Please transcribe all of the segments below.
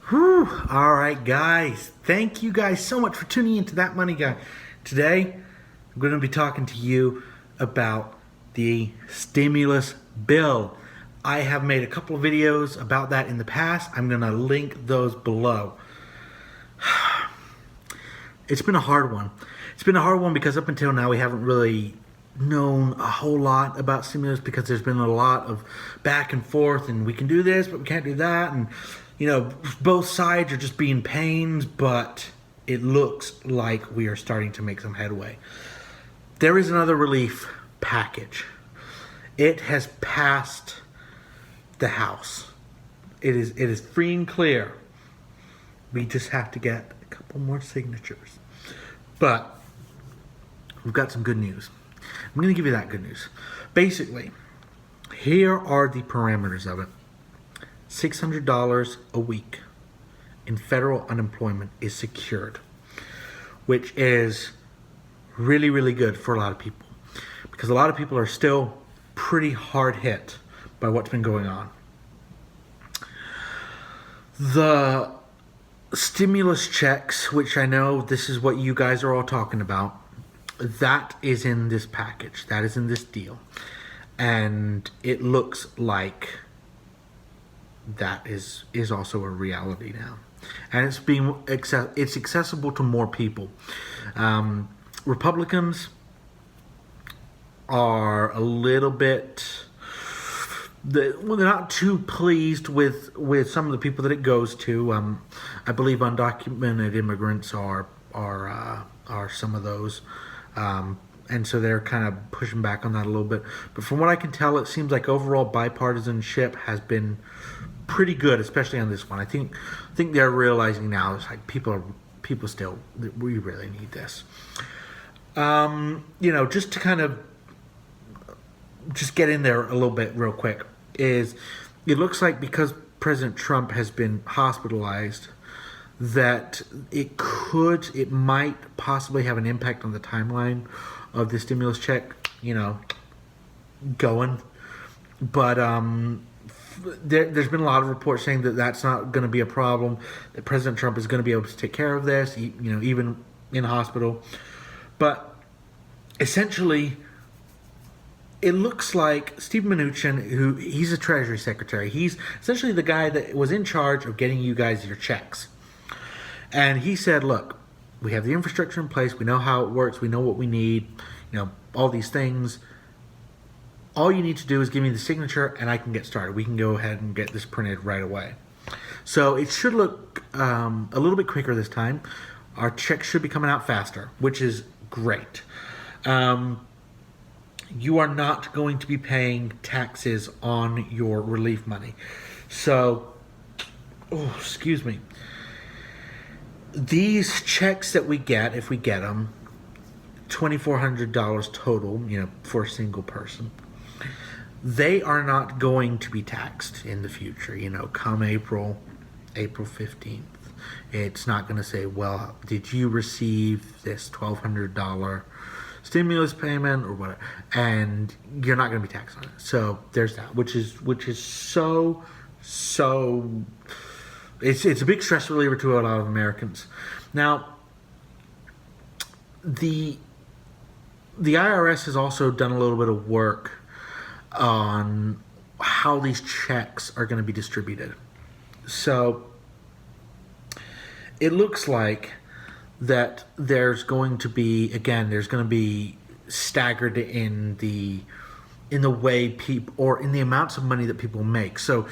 Whew. All right, guys. Thank you guys so much for tuning into That Money Guy. Today, I'm going to be talking to you about the stimulus bill. I have made a couple of videos about that in the past. I'm going to link those below. It's been a hard one. It's been a hard one because up until now we haven't really known a whole lot about stimulus because there's been a lot of back and forth and we can do this but we can't do that, and both sides are just being pains, but it looks like we are starting to make some headway. There is another relief package. It has passed the House. It is free and clear. We just have to get a couple more signatures. But we've got some good news. I'm going to give you that good news. Basically, here are the parameters of it. $600 a week in federal unemployment is secured, which is really, really good for a lot of people because a lot of people are still pretty hard hit by what's been going on. The stimulus checks, which I know this is what you guys are all talking about, that is in this package. That is in this deal. And it looks like that is also a reality now. And it's accessible to more people. Republicans are a little bit... they're not too pleased with some of the people that it goes to. I believe undocumented immigrants are some of those. And so they're kind of pushing back on that a little bit. But from what I can tell, it seems like overall bipartisanship has been pretty good, especially on this one. I think they're realizing now it's like people still, we really need this. Just to kind of just get in there a little bit real quick, is it looks like because President Trump has been hospitalized, that it might possibly have an impact on the timeline of the stimulus check, going. But there's been a lot of reports saying that that's not going to be a problem, that President Trump is going to be able to take care of this, even in hospital. But essentially, it looks like Steve Mnuchin, he's a Treasury Secretary, he's essentially the guy that was in charge of getting you guys your checks. And he said, look, we have the infrastructure in place. We know how it works. We know what we need. All these things. All you need to do is give me the signature and I can get started. We can go ahead and get this printed right away. So it should look a little bit quicker this time. Our checks should be coming out faster, which is great. You are not going to be paying taxes on your relief money. So, excuse me. These checks that we get, if we get them, $2,400 total, for a single person, they are not going to be taxed in the future. Come April 15th, it's not going to say, well, did you receive this $1,200 stimulus payment or whatever, and you're not going to be taxed on it. So there's that, which is so it's a big stress reliever to a lot of Americans. Now, the IRS has also done a little bit of work on how these checks are going to be distributed. So it looks like that there's going to be staggered in the way people, or in the amounts of money that people make. So,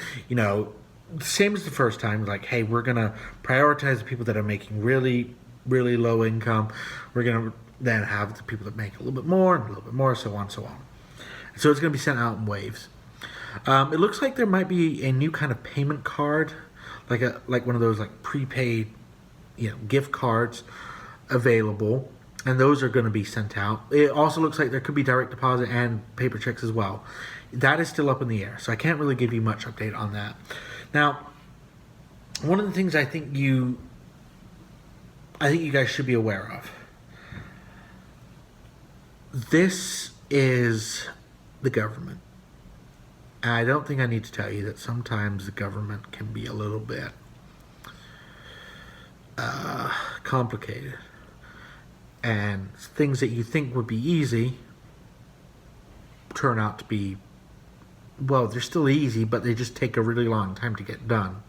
same as the first time, like, hey, we're going to prioritize the people that are making really, really low income. We're going to then have the people that make a little bit more, and a little bit more, so on and so on. So it's going to be sent out in waves. It looks like there might be a new kind of payment card, like one of those like prepaid, gift cards available, and those are going to be sent out. It also looks like there could be direct deposit and paper checks as well. That is still up in the air, so I can't really give you much update on that. Now, one of the things I think you guys should be aware of, this is the government. And I don't think I need to tell you that sometimes the government can be a little bit complicated. And things that you think would be easy turn out to be, well, they're still easy, but they just take a really long time to get done.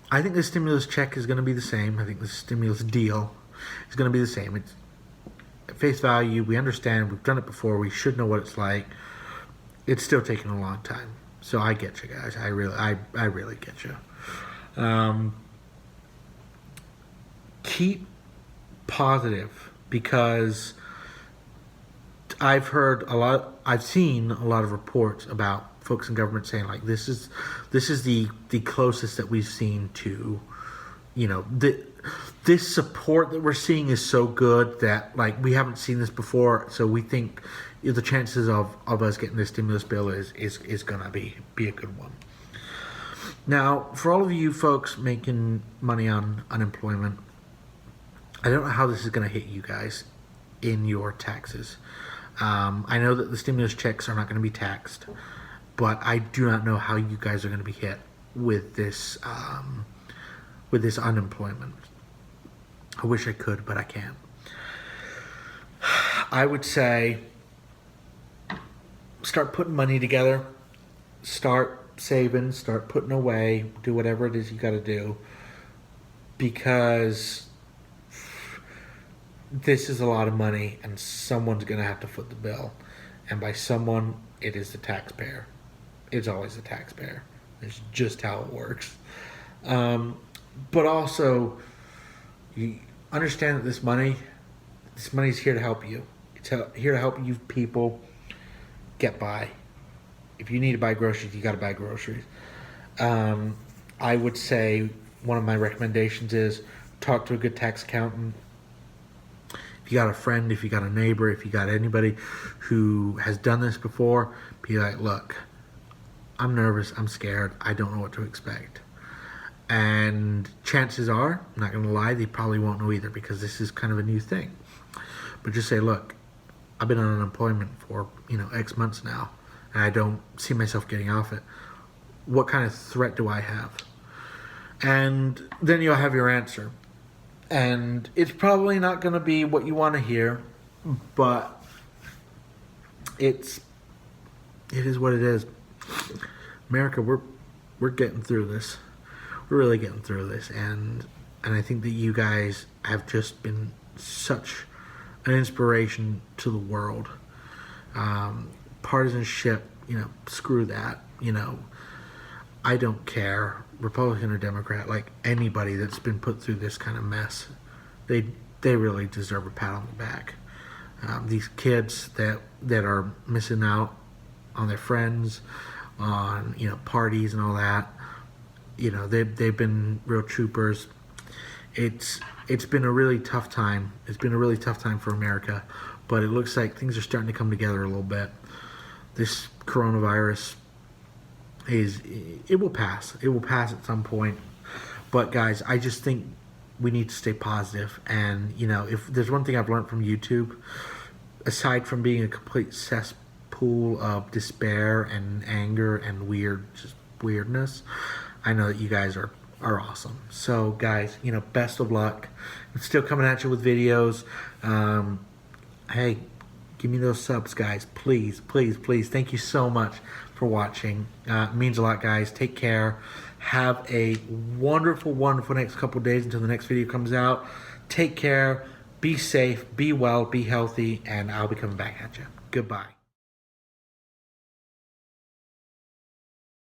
I think the stimulus check is going to be the same. I think the stimulus deal is going to be the same. It's at face value. We understand. We've done it before. We should know what it's like. It's still taking a long time. So I get you guys. I really get you. Keep positive, because I've seen a lot of reports about folks in government saying like this is the closest that we've seen to, this support that we're seeing is so good that like we haven't seen this before. So we think the chances of us getting this stimulus bill is gonna be a good one. Now, for all of you folks making money on unemployment, I don't know how this is going to hit you guys in your taxes. I know that the stimulus checks are not going to be taxed, but I do not know how you guys are going to be hit with this unemployment. I wish I could, but I can't. I would say start putting money together, start saving, start putting away, do whatever it is you got to do, because this is a lot of money and someone's going to have to foot the bill. And by someone, it is the taxpayer. It's always the taxpayer. It's just how it works. But also, you understand that this money is here to help you. It's here to help you people get by. If you need to buy groceries, you got to buy groceries. I would say one of my recommendations is talk to a good tax accountant. If you got a friend, if you got a neighbor, if you got anybody who has done this before, be like, look, I'm nervous, I'm scared, I don't know what to expect. And chances are, I'm not going to lie, they probably won't know either, because this is kind of a new thing. But just say, look, I've been on unemployment for, X months now, and I don't see myself getting off it. What kind of threat do I have? And then you'll have your answer. And it's probably not going to be what you want to hear, but it is what it is. America, we're getting through this. We're really getting through this, and I think that you guys have just been such an inspiration to the world. Partisanship, screw that. I don't care, Republican or Democrat, like anybody that's been put through this kind of mess. They really deserve a pat on the back. These kids that are missing out on their friends, on parties and all that, they've been real troopers. It's been a really tough time. It's been a really tough time for America, but it looks like things are starting to come together a little bit. This coronavirus it will pass. It will pass at some point. But guys, I just think we need to stay positive. And if there's one thing I've learned from YouTube, aside from being a complete cesspool of despair and anger and weirdness, I know that you guys are awesome. So guys, best of luck. I'm still coming at you with videos. Hey, give me those subs, guys. Please, please, please. Thank you so much for watching. It means a lot, guys. Take care. Have a wonderful, wonderful next couple of days until the next video comes out. Take care. Be safe. Be well. Be healthy. And I'll be coming back at you. Goodbye.